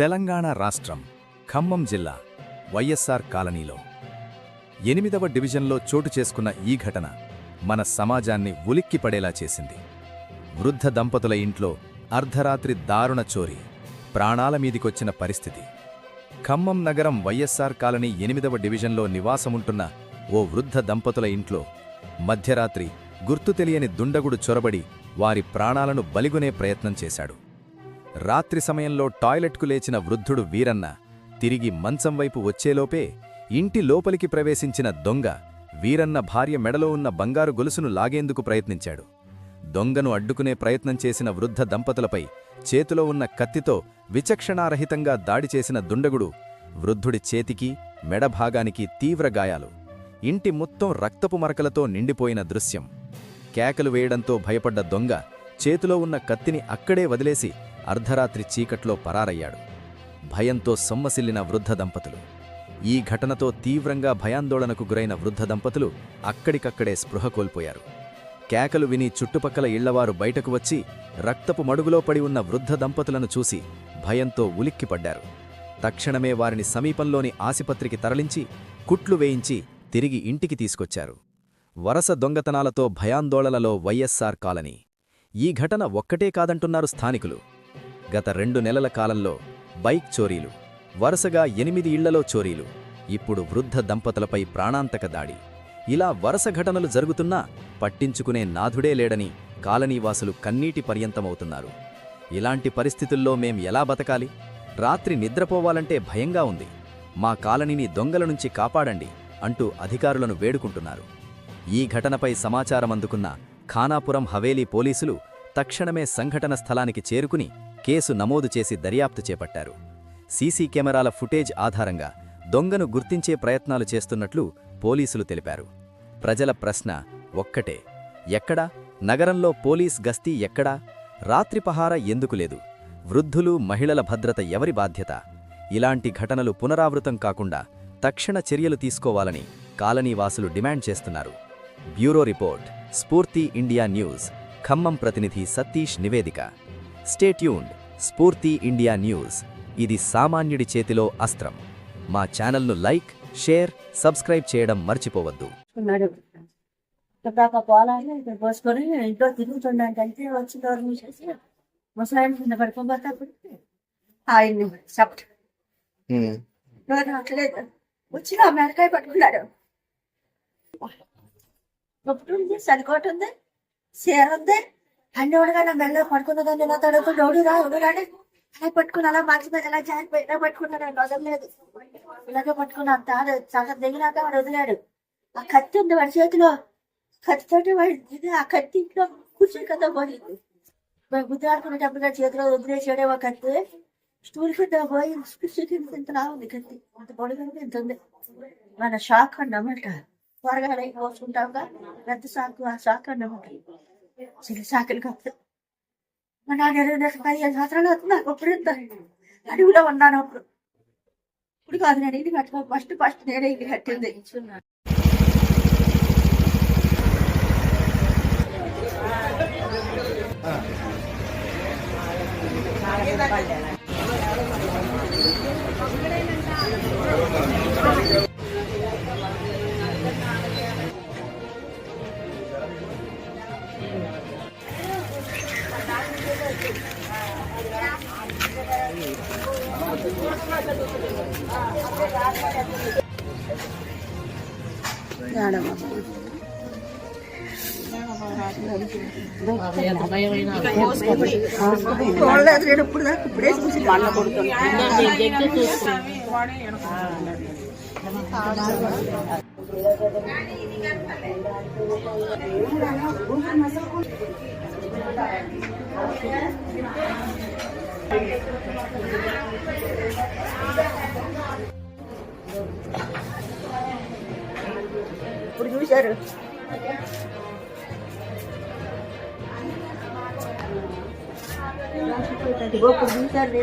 తెలంగాణ రాష్ట్రం ఖమ్మం జిల్లా వైఎస్ఆర్ కాలనీలో 8వ డివిజన్లో చోటు చేసుకున్న ఈ ఘటన మన సమాజాన్ని ఉలిక్కిపడేలా చేసింది. వృద్ధ దంపతుల ఇంట్లో అర్ధరాత్రి దారుణ చోరీ, ప్రాణాల మీదికొచ్చిన పరిస్థితి. ఖమ్మం నగరం వైఎస్ఆర్ కాలనీ 8వ డివిజన్లో నివాసముంటున్న ఓ వృద్ధ దంపతుల ఇంట్లో మధ్యరాత్రి గుర్తు తెలియని దుండగుడు చొరబడి వారి ప్రాణాలను బలిగొనే ప్రయత్నం చేశాడు. రాత్రి సమయంలో టాయిలెట్కు లేచిన వృద్ధుడు వీరన్న తిరిగి మంచం వైపు వచ్చేలోపే ఇంటి లోపలికి ప్రవేశించిన దొంగ వీరన్న భార్య మెడలో ఉన్న బంగారు గొలుసును లాగేందుకు ప్రయత్నించాడు. దొంగను అడ్డుకునే ప్రయత్నం చేసిన వృద్ధ దంపతులపై చేతిలో ఉన్న కత్తితో విచక్షణారహితంగా దాడి చేసిన దుండగుడు వృద్ధుడి చేతికి, మెడభాగానికి తీవ్ర గాయాలు. ఇంటి మొత్తం రక్తపు మరకలతో నిండిపోయిన దృశ్యం. కేకలు వేయడంతో భయపడ్డ దొంగ చేతిలో ఉన్న కత్తిని అక్కడే వదిలేసి అర్ధరాత్రి చీకట్లో పరారయ్యాడు. భయంతో సొమ్మసిల్లిన వృద్ధ దంపతులు. ఈ ఘటనతో తీవ్రంగా భయాందోళనకు గురైన వృద్ధ దంపతులు అక్కడికక్కడే స్పృహ కోల్పోయారు. కేకలు విని చుట్టుపక్కల ఇళ్లవారు బయటకు వచ్చి రక్తపు మడుగులో పడి ఉన్న వృద్ధ దంపతులను చూసి భయంతో ఉలిక్కిపడ్డారు. తక్షణమే వారిని సమీపంలోని ఆసుపత్రికి తరలించి కుట్లు వేయించి తిరిగి ఇంటికి తీసుకొచ్చారు. వరస దొంగతనాలతో భయాందోళనలో వైఎస్ఆర్ కాలనీ. ఈ ఘటన ఒక్కటే కాదంటున్నారు స్థానికులు. గత 2 నెలల కాలంలో బైక్ చోరీలు, వరుసగా 8 ఇళ్లలో చోరీలు, ఇప్పుడు వృద్ధ దంపతులపై ప్రాణాంతక దాడి. ఇలా వరుస ఘటనలు జరుగుతున్నా పట్టించుకునే నాథుడే లేడని కాలనీవాసులు కన్నీటి పర్యంతమవుతున్నారు. ఇలాంటి పరిస్థితుల్లో మేం ఎలా బతకాలి? రాత్రి నిద్రపోవాలంటే భయంగా ఉంది. మా కాలనీని దొంగల నుంచి కాపాడండి అంటూ అధికారులను వేడుకుంటున్నారు. ఈ ఘటనపై సమాచారం అందుకున్న ఖానాపురం హవేలీ పోలీసులు తక్షణమే సంఘటన స్థలానికి చేరుకుని కేసు నమోదు చేసి దర్యాప్తు చేపట్టారు. సీసీ కెమెరాల ఫుటేజ్ ఆధారంగా దొంగను గుర్తించే ప్రయత్నాలు చేస్తున్నట్లు పోలీసులు తెలిపారు. ప్రజల ప్రశ్న ఒక్కటే, ఎక్కడా? నగరంలో పోలీస్ గస్తీ ఎక్కడా? రాత్రి పహారా ఎందుకు లేదు? వృద్ధులు, మహిళల భద్రత ఎవరి బాధ్యత? ఇలాంటి ఘటనలు పునరావృతం కాకుండా తక్షణ చర్యలు తీసుకోవాలని కాలనీవాసులు డిమాండ్ చేస్తున్నారు. బ్యూరో రిపోర్ట్, స్ఫూర్తి ఇండియా న్యూస్. ఖమ్మం ప్రతినిధి సతీష్ నివేదిక. Stay tuned. స్ఫూర్తి ఇండియా న్యూస్. ఇది సామాన్యుడి చేతిలో అస్త్రం. మా ఛానల్ను లైక్, షేర్, సబ్స్క్రైబ్ చేయడం మర్చిపోవద్దు. పోసుకొని ఇంట్లో తిరుగుతుండే వచ్చి డోర్ మూసేసి ముసలాయన కింద పడుకోబోతే ఆయన్ని సప్ట్ డోర్ అట్లేదు వచ్చి నా మెడకాయ పట్టుకున్నాడు. ఒకటి ఉంది, సరికోట ఉంది, చీర ఉంది, అన్ని ఉండగా నా మెడలో పడుకున్నదాన్ని నా తడుపు డోడు రాడు అలా పట్టుకుని అలా మంచి మీద ఎలా జారిపోయి ఇలా పట్టుకున్నాడు. వదలలేదు, ఇలాగే పట్టుకున్నా. అంత సగం దిగినాక వాడు వదిలాడు. ఆ కత్తి ఉంది వాడి చేతిలో. కత్తితోటి వాడి ఆ కత్తి ఇంట్లో కూర్చొని కదా పోయింది. బుద్ధి ఆడుకునేటప్పుడు చేతిలో వదిలేసాడే ఒక కత్తి. స్టూల్ కింద పోయి ఇంతలా ఉంది కత్తి. అంత పొడుగు ఇంత ఉంది. మన షాక్ అన్నమాట. త్వరగా పోసుకుంటావుగా పెద్ద సాకు. ఆ షాక్ అన్నమాట చిన్న సాకులు కాదు. మా నాన్న 15 సంవత్సరాలు అవుతుంది. నాకు అప్పుడు అడవిలో ఉన్నాను. ఇప్పుడు కాదు, నేను ఇల్లు కట్టుకో ఫస్ట్ నేనే ఇల్లు కట్టింది. ఇప్పుడు ఇప్పుడే చూసి ఇప్పుడు చూశారు. ఇప్పుడు చూశారు.